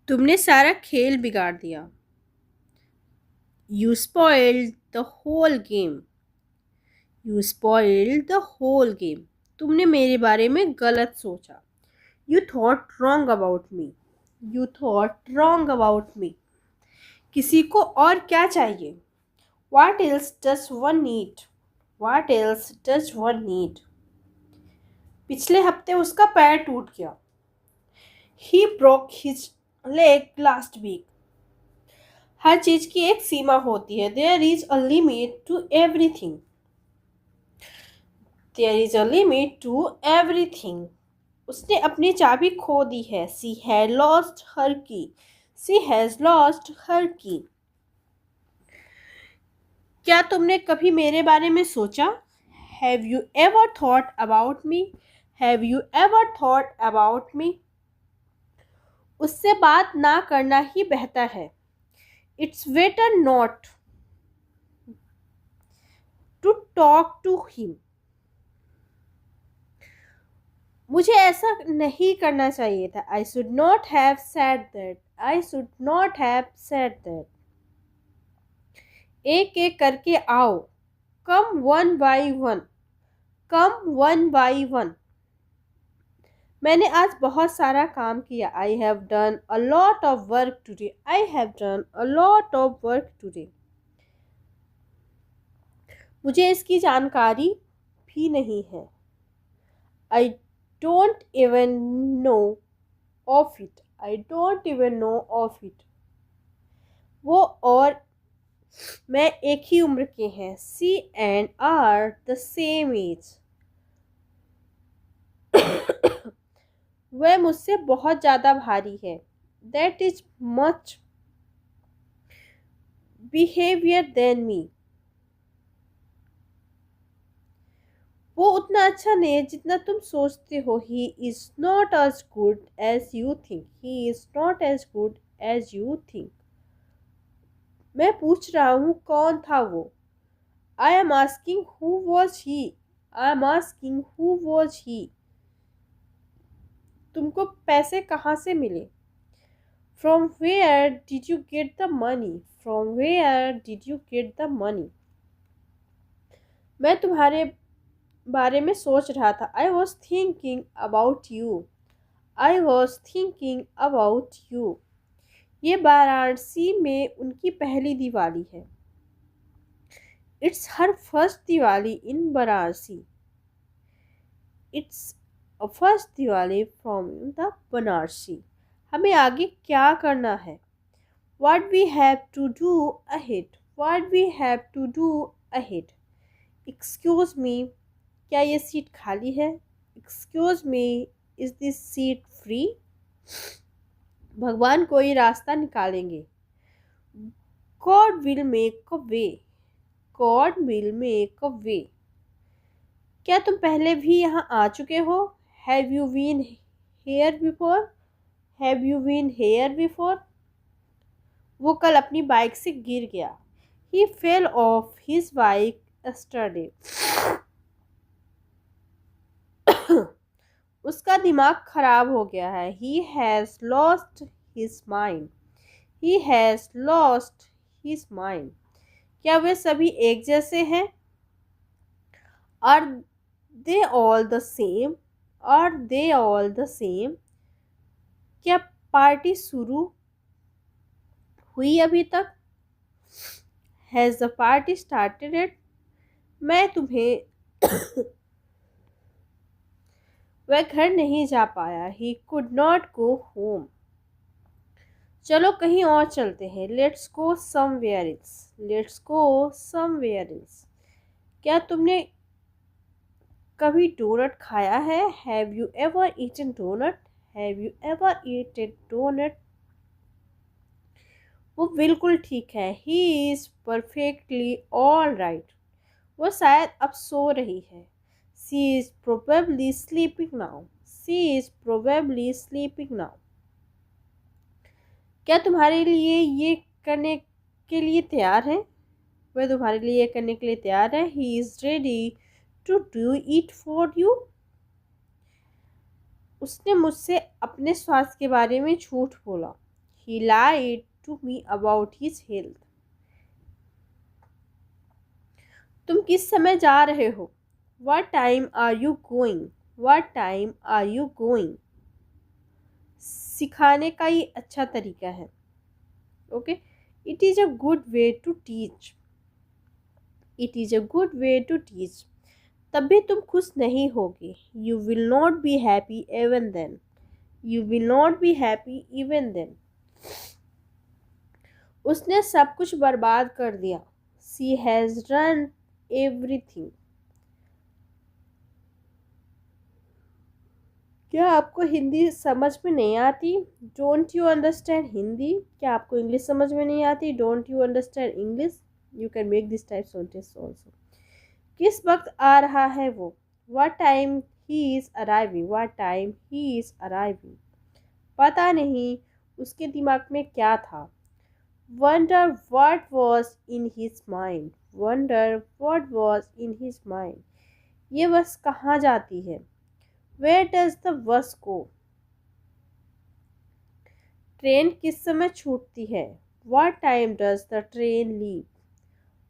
तुमने सारा खेल बिगाड़ दिया। You spoiled the whole game. You spoiled the whole game. तुमने मेरे बारे में गलत सोचा। You thought wrong about me. You thought wrong about me. किसी को और क्या चाहिए? What else does one need? What else does one need? पिछले हफ्ते उसका पैर टूट गया। He broke his leg last week. हर चीज की एक सीमा होती है। There is a limit to everything. There is a limit to everything. उसने अपनी चाबी खो दी है। She had lost her key. She has lost her key. क्या तुमने कभी मेरे बारे में सोचा? Have you ever thought about me? Have you ever thought about me? उससे बात ना करना ही बेहतर है। It's better not to talk to him. मुझे ऐसा नहीं करना चाहिए था। I should not have said that. I should not have said that. एक एक करके आओ। Come one by one. Come one by one. मैंने आज बहुत सारा काम किया। I have done a lot of work today. I have done a lot of work today. मुझे इसकी जानकारी भी नहीं है। I don't even know of it. I don't even know of it. वो और मैं एक ही उम्र के हैं। She and are the same age. वह मुझसे बहुत ज़्यादा भारी है। That is much behavior than me. वो उतना अच्छा नहीं है जितना तुम सोचते हो। He is not as good as you think. He is not as good as you think. मैं पूछ रहा हूँ कौन था वो? I am asking who was he. I am asking who was he. तुमको पैसे कहाँ से मिले? From where did you get the money? From where did you get the money? मैं तुम्हारे बारे में सोच रहा था। I was thinking about you. I was thinking about you. ये वाराणसी में उनकी पहली दिवाली है। It's her first Diwali in Varanasi. It's a first Diwali from the Varanasi. हमें आगे क्या करना है? What we have to do ahead. What we have to do ahead. Excuse me. क्या ये सीट खाली है? Excuse me. Is this seat free? भगवान कोई रास्ता निकालेंगे। God will make a way. God will make a way. क्या तुम पहले भी यहाँ आ चुके हो? Have you been here before? Have you been here before? वो कल अपनी बाइक से गिर गया। He fell off his bike yesterday. उसका दिमाग खराब हो गया है। He has lost his mind. He has lost his mind. क्या वे सभी एक जैसे हैं? Are they all the same? Are they all the same? क्या पार्टी शुरू हुई अभी तक? Has the party started yet? मैं तुम्हें वह घर नहीं जा पाया। He could not go home. चलो कहीं और चलते हैं। Let's go somewhere else. Let's go somewhere else. क्या तुमने कभी डोनट खाया है? Have you ever eaten donut? Have you ever eaten donut? वो बिल्कुल ठीक है। He is perfectly all right. वो शायद अब सो रही है। She is probably sleeping now. She is probably sleeping now. क्या तुम्हारे लिए ये करने के लिए तैयार है? वह तुम्हारे लिए ये करने के लिए तैयार है। He is ready to do it for you. उसने मुझसे अपने स्वास्थ्य के बारे में झूठ बोला। He lied to me about his health. तुम किस समय जा रहे हो? What time are you going? What time are you going? सिखाने का ये अच्छा तरीका है. Okay? It is a good way to teach. It is a good way to teach. तब भी तुम खुश नहीं होगे. You will not be happy even then. You will not be happy even then. उसने सब कुछ बर्बाद कर दिया. She has ruined everything. क्या आपको हिंदी समझ में नहीं आती? Don't you understand Hindi? क्या आपको इंग्लिश समझ में नहीं आती? Don't you understand English? You can make this type sentence also. किस वक्त आ रहा है वो? What time he is arriving. What time he is arriving. पता नहीं उसके दिमाग में क्या था. Wonder what was in his mind. Wonder what was in his mind. ये बस कहाँ जाती है? Where does the bus go? Train किस समय छूटती है? What time does the train leave?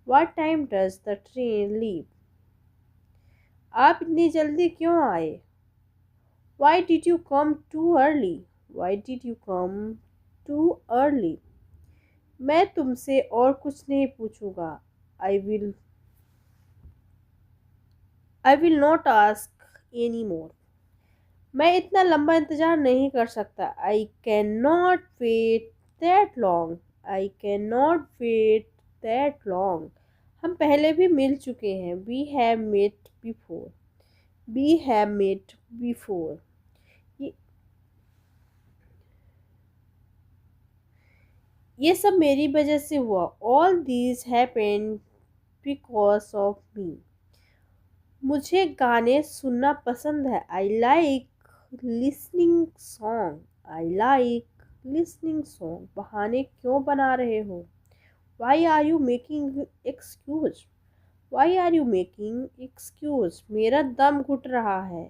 What time does the train leave? आप इतनी जल्दी क्यों आए? Why did you come too early? Why did you come too early? मैं तुमसे और कुछ नहीं पूछूंगा. I will not ask any more. मैं इतना लंबा इंतज़ार नहीं कर सकता. I can not wait that long. I can not wait that long. हम पहले भी मिल चुके हैं. We have met before. We have met before. ये सब मेरी वजह से हुआ. All this happened because of me. मुझे गाने सुनना पसंद है. I like listening song. I like listening song. बहाने क्यों बना रहे हो? Why are you making excuse. Why are you making excuse. मेरा दम घुट रहा है.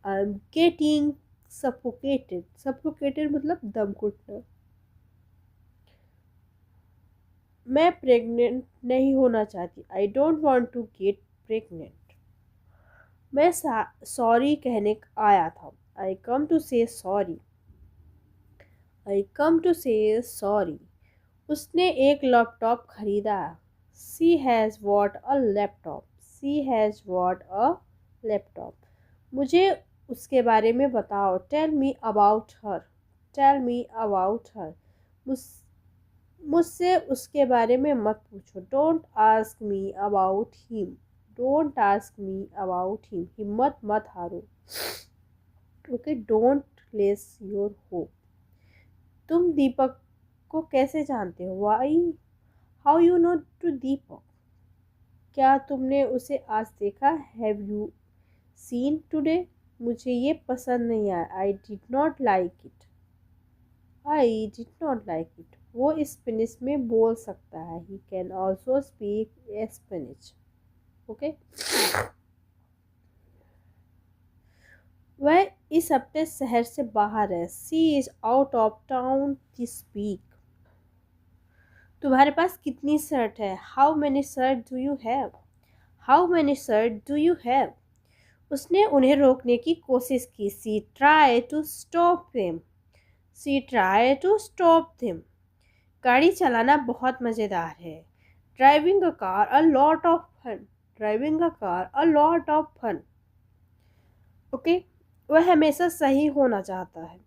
I am getting suffocated. Suffocated मतलब दम घुटना. मैं प्रेग्नेंट नहीं होना चाहती. I don't want to get pregnant. मैं सॉरी कहने आया था. I come to say sorry. I come to say sorry. उसने एक लैपटॉप खरीदा. She has what a laptop. She has what a laptop. मुझे उसके बारे में बताओ. Tell me about her. Tell me about her. मुझसे उसके बारे में मत पूछो. Don't ask me about him. Don't ask me about him. हिम्मत मत हारो. Okay. Don't less your hope. तुम दीपक को कैसे जानते हो? Why how you know to Deepak. क्या तुमने उसे आज देखा? Have you seen today. मुझे ये पसंद नहीं आया. I did not like it. I did not like it. वो स्पेनिश में बोल सकता है. He can also speak Spanish. Okay. वह इस हफ्ते शहर से बाहर है. She is out of town this week. तुम्हारे पास कितनी शर्ट है? How many shirt do you have. How many shirt do you have. उसने उन्हें रोकने की कोशिश की. She try to stop them. She try to stop them. गाड़ी चलाना बहुत मज़ेदार है. Driving a car a lot of fun. Driving a car a lot of fun. Okay. वह हमेशा सही होना चाहता है.